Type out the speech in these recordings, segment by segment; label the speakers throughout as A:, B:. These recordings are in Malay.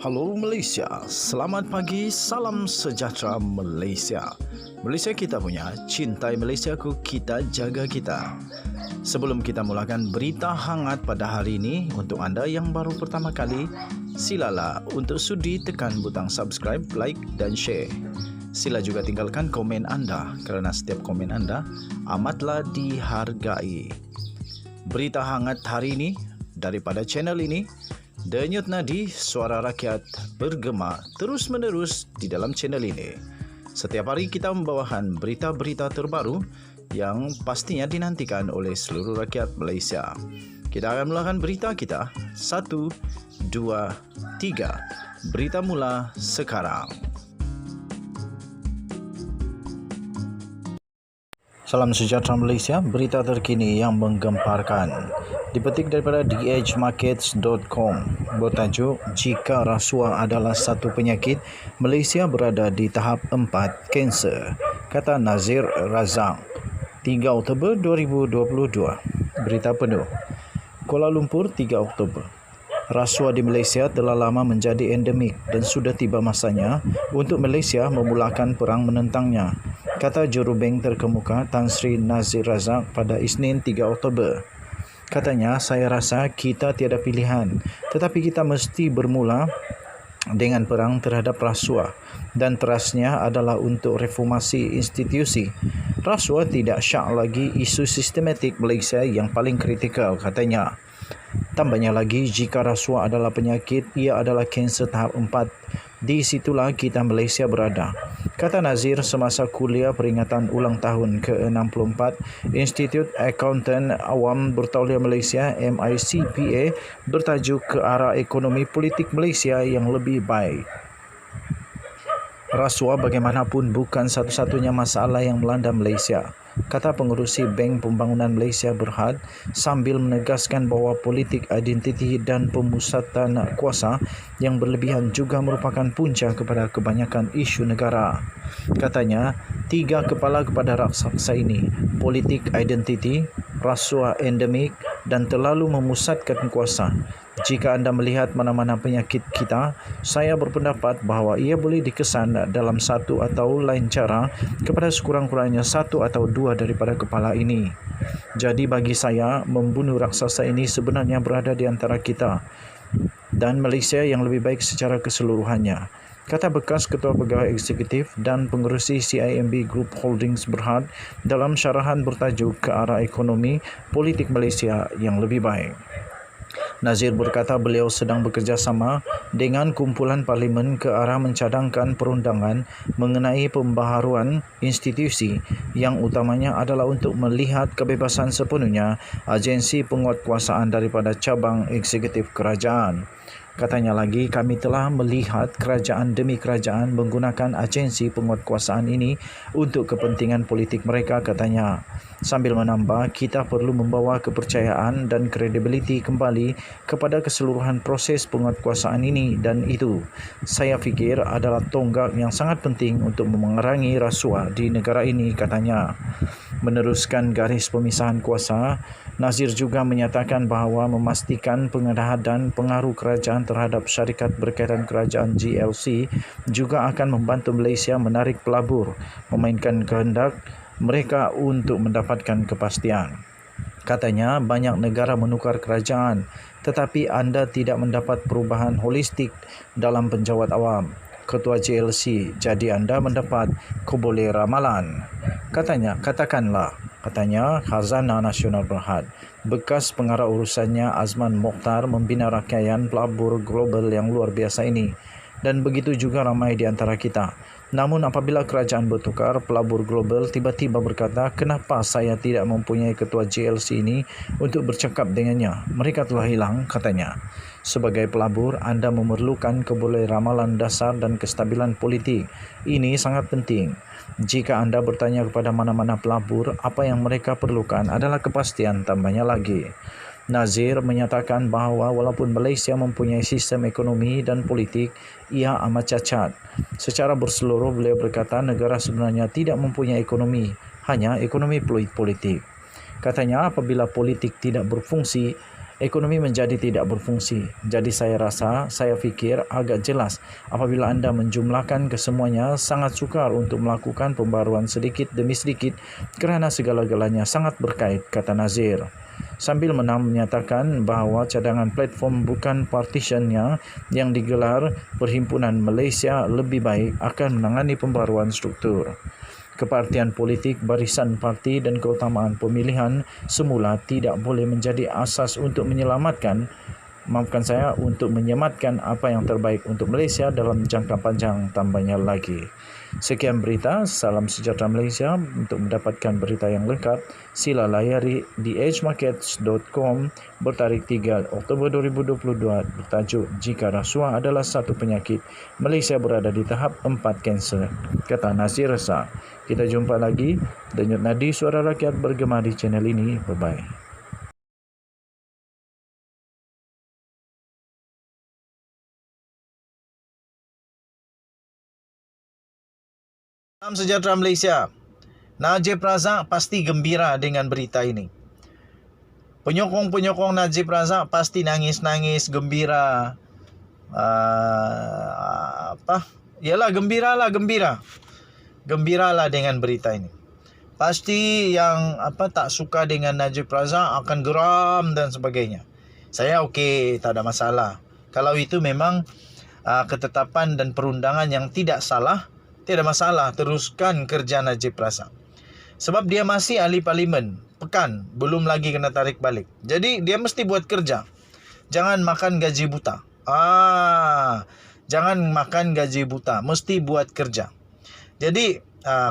A: Halo Malaysia, selamat pagi, salam sejahtera Malaysia. Malaysia kita punya, cintai Malaysiaku, kita jaga kita. Sebelum kita mulakan berita hangat pada hari ini, untuk anda yang baru pertama kali, silalah untuk sudi tekan butang subscribe, like dan share. Sila juga tinggalkan komen anda kerana setiap komen anda amatlah dihargai. Berita hangat hari ini daripada channel ini, Denyut nadi suara rakyat bergema terus-menerus di dalam channel ini. Setiap hari kita membawakan berita-berita terbaru yang pastinya dinantikan oleh seluruh rakyat Malaysia. Kita akan mulakan berita kita. 1, 2, 3. Berita mula sekarang. Salam sejahtera Malaysia, berita terkini yang menggemparkan. Dipetik daripada theedgemarkets.com, bertajuk Jika Rasuah Adalah Satu Penyakit, Malaysia Berada di Tahap 4 Kanser, kata Nazir Razak, 3 Oktober 2022. Berita penuh. Kuala Lumpur, 3 Oktober. Rasuah di Malaysia telah lama menjadi endemik dan sudah tiba masanya untuk Malaysia memulakan perang menentangnya, kata Jurubank terkemuka Tan Sri Nazir Razak pada Isnin 3 Oktober. Katanya, saya rasa kita tiada pilihan, tetapi kita mesti bermula dengan perang terhadap rasuah dan terasnya adalah untuk reformasi institusi. Rasuah tidak syak lagi isu sistematik Malaysia yang paling kritikal, katanya. Tambahnya lagi, jika rasuah adalah penyakit, ia adalah kanser tahap 4. Di situlah kita Malaysia berada, kata Nazir semasa kuliah peringatan ulang tahun ke-64 Institut Accountant Awam Bertauliah Malaysia MICPA bertajuk Ke Arah Ekonomi Politik Malaysia yang Lebih Baik. Rasuah bagaimanapun bukan satu-satunya masalah yang melanda Malaysia, kata pengerusi Bank Pembangunan Malaysia Berhad sambil menegaskan bahawa politik identiti dan pemusatan kuasa yang berlebihan juga merupakan punca kepada kebanyakan isu negara. Katanya, 3 kepala kepada raksasa ini, politik identiti, rasuah endemik dan terlalu memusatkan kuasa. Jika anda melihat mana-mana penyakit kita, saya berpendapat bahawa ia boleh dikesan dalam satu atau lain cara kepada sekurang-kurangnya 1 atau 2 daripada kepala ini. Jadi bagi saya, membunuh raksasa ini sebenarnya berada di antara kita dan Malaysia yang lebih baik secara keseluruhannya, kata bekas Ketua Pegawai Eksekutif dan pengerusi CIMB Group Holdings Berhad dalam syarahan bertajuk Ke Arah Ekonomi Politik Malaysia yang Lebih Baik. Nazir berkata beliau sedang bekerjasama dengan kumpulan parlimen ke arah mencadangkan perundangan mengenai pembaharuan institusi yang utamanya adalah untuk melihat kebebasan sepenuhnya agensi penguatkuasaan daripada cabang eksekutif kerajaan. Katanya lagi, kami telah melihat kerajaan demi kerajaan menggunakan agensi penguatkuasaan ini untuk kepentingan politik mereka, katanya. Sambil menambah, kita perlu membawa kepercayaan dan kredibiliti kembali kepada keseluruhan proses penguatkuasaan ini dan itu, saya fikir, adalah tonggak yang sangat penting untuk memerangi rasuah di negara ini, katanya. Meneruskan garis pemisahan kuasa, Nazir juga menyatakan bahawa memastikan pengedahan pengaruh kerajaan terhadap syarikat berkaitan kerajaan GLC juga akan membantu Malaysia menarik pelabur, memainkan kehendak mereka untuk mendapatkan kepastian. Katanya, banyak negara menukar kerajaan, tetapi anda tidak mendapat perubahan holistik dalam penjawat awam, Ketua GLC, jadi anda mendapat kubole ramalan. Katakanlah, Khazanah Nasional Berhad, bekas pengarah urusannya Azman Mokhtar membina rakaian pelabur global yang luar biasa ini. Dan begitu juga ramai di antara kita. Namun apabila kerajaan bertukar, pelabur global tiba-tiba berkata, kenapa saya tidak mempunyai ketua GLC ini untuk bercakap dengannya? Mereka telah hilang, katanya. Sebagai pelabur, anda memerlukan keboleh ramalan dasar dan kestabilan politik. Ini sangat penting. Jika anda bertanya kepada mana-mana pelabur, apa yang mereka perlukan adalah kepastian, tambahnya lagi. Nazir menyatakan bahawa walaupun Malaysia mempunyai sistem ekonomi dan politik, ia amat cacat. Secara berseluruh, beliau berkata negara sebenarnya tidak mempunyai ekonomi, hanya ekonomi politik. Katanya apabila politik tidak berfungsi, ekonomi menjadi tidak berfungsi. Jadi saya fikir agak jelas apabila anda menjumlahkan kesemuanya sangat sukar untuk melakukan pembaruan sedikit demi sedikit kerana segala-galanya sangat berkait, kata Nazir. Sambil menyatakan bahawa cadangan platform bukan partitionnya yang digelar Perhimpunan Malaysia lebih baik akan menangani pembaruan struktur. Kepartian politik, barisan parti dan keutamaan pemilihan semula tidak boleh menjadi asas untuk untuk menyematkan apa yang terbaik untuk Malaysia dalam jangka panjang, tambahnya lagi. Sekian berita, salam sejahtera Malaysia. Untuk mendapatkan berita yang lengkap, sila layari di edgemarkets.com bertarikh 3 Oktober 2022 bertajuk Jika Rasuah adalah satu penyakit, Malaysia berada di tahap 4 kanser, kata Nazir Reza. Kita jumpa lagi. Denyut nadi suara rakyat bergema di channel ini. Bye-bye. Salam sejahtera Malaysia. Najib Razak pasti gembira dengan berita ini. Penyokong-penyokong Najib Razak pasti nangis-nangis, gembira. Gembira. Gembiralah dengan berita ini. Pasti yang tak suka dengan Najib Razak akan geram dan sebagainya. Saya okey, tak ada masalah. Kalau itu memang ketetapan dan perundangan yang tidak salah, tidak masalah, teruskan kerja Najib Razak. Sebab dia masih ahli parlimen, pekan, belum lagi kena tarik balik. Jadi dia mesti buat kerja. Jangan makan gaji buta. Jangan makan gaji buta, mesti buat kerja. Jadi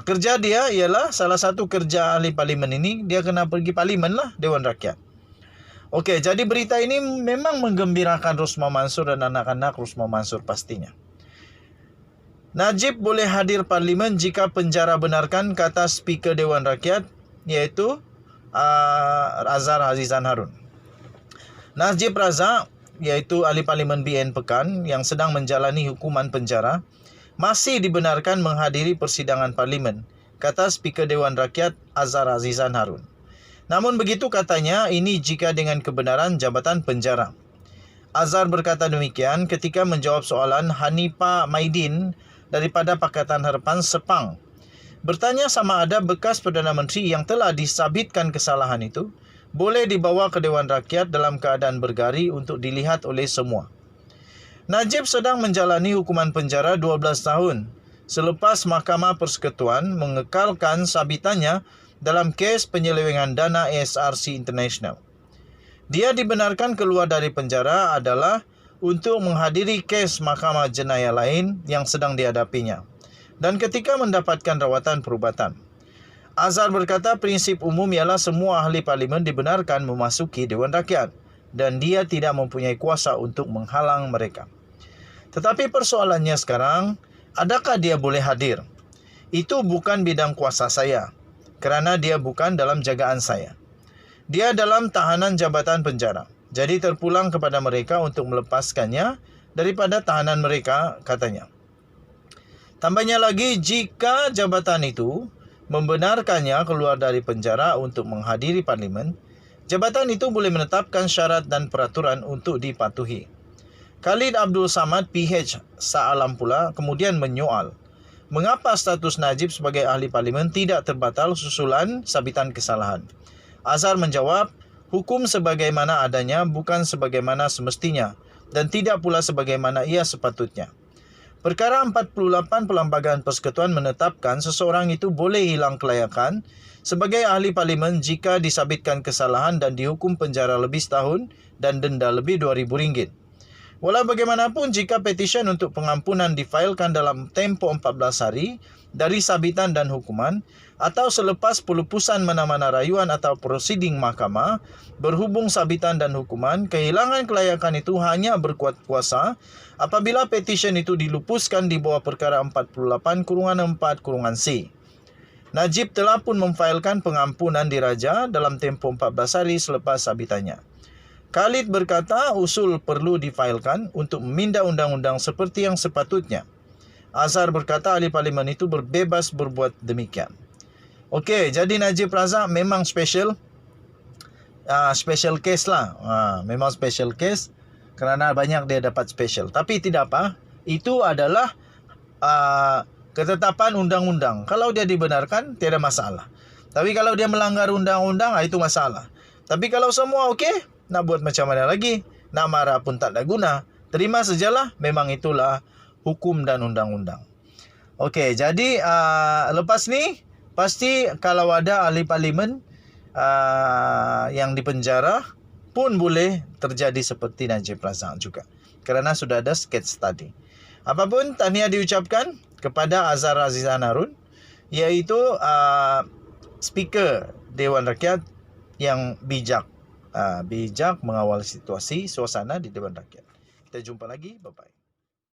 A: kerja dia ialah salah satu kerja ahli parlimen ini, dia kena pergi parlimen lah, Dewan Rakyat. Okey, jadi berita ini memang menggembirakan Rosmah Mansur dan anak-anak Rosmah Mansur pastinya. Najib boleh hadir parlimen jika penjara benarkan, kata Speaker Dewan Rakyat, iaitu Azhar Azizan Harun. Najib Razak, iaitu ahli parlimen BN Pekan yang sedang menjalani hukuman penjara, masih dibenarkan menghadiri persidangan parlimen, kata Speaker Dewan Rakyat Azhar Azizan Harun. Namun begitu katanya, ini jika dengan kebenaran jabatan penjara. Azhar berkata demikian ketika menjawab soalan Hanipa Maidin daripada Pakatan Harapan Sepang. Bertanya sama ada bekas Perdana Menteri yang telah disabitkan kesalahan itu boleh dibawa ke Dewan Rakyat dalam keadaan bergari untuk dilihat oleh semua. Najib sedang menjalani hukuman penjara 12 tahun selepas Mahkamah Persekutuan mengekalkan sabitannya dalam kes penyelewengan dana ASRC International. Dia dibenarkan keluar dari penjara adalah untuk menghadiri kes mahkamah jenayah lain yang sedang dihadapinya dan ketika mendapatkan rawatan perubatan. Azhar berkata prinsip umum ialah semua ahli parlimen dibenarkan memasuki Dewan Rakyat dan dia tidak mempunyai kuasa untuk menghalang mereka. Tetapi persoalannya sekarang, adakah dia boleh hadir? Itu bukan bidang kuasa saya kerana dia bukan dalam jagaan saya. Dia dalam tahanan jabatan penjara. Jadi terpulang kepada mereka untuk melepaskannya daripada tahanan mereka, katanya. Tambahnya lagi, jika jabatan itu membenarkannya keluar dari penjara untuk menghadiri parlimen, jabatan itu boleh menetapkan syarat dan peraturan untuk dipatuhi. Khalid Abdul Samad PH Sa'alam pula kemudian menyoal, mengapa status Najib sebagai ahli parlimen tidak terbatal susulan sabitan kesalahan? Azhar menjawab, hukum sebagaimana adanya bukan sebagaimana semestinya dan tidak pula sebagaimana ia sepatutnya. Perkara 48 Perlembagaan Persekutuan menetapkan seseorang itu boleh hilang kelayakan sebagai ahli parlimen jika disabitkan kesalahan dan dihukum penjara lebih setahun dan denda lebih RM2,000. Walau bagaimanapun, jika petisyen untuk pengampunan difailkan dalam tempoh 14 hari dari sabitan dan hukuman atau selepas pelupusan mana-mana rayuan atau prosiding mahkamah berhubung sabitan dan hukuman, kehilangan kelayakan itu hanya berkuat kuasa apabila petisyen itu dilupuskan di bawah perkara 48/4/C. Najib telah pun memfailkan pengampunan diraja dalam tempoh 14 hari selepas sabitannya. Khalid berkata usul perlu difailkan untuk meminda undang-undang seperti yang sepatutnya. Azhar berkata ahli parlimen itu berbebas berbuat demikian. Okey, jadi Najib Razak memang special.
B: special case lah. Memang special case kerana banyak dia dapat special. Tapi tidak apa. Itu adalah ketetapan undang-undang. Kalau dia dibenarkan, tiada masalah. Tapi kalau dia melanggar undang-undang, itu masalah. Tapi kalau semua okey, nak buat macam mana lagi? Nak marah pun tak ada guna. Terima sajalah, memang itulah hukum dan undang-undang. Okey, jadi lepas ni, pasti kalau ada ahli parlimen yang dipenjara, pun boleh terjadi seperti Najib Razak juga. Kerana sudah ada case tadi. Apapun, tahniah diucapkan kepada Azhar Azizan Harun, iaitu Speaker Dewan Rakyat yang bijak mengawal situasi suasana di Dewan Rakyat. Kita jumpa lagi. Bye-bye.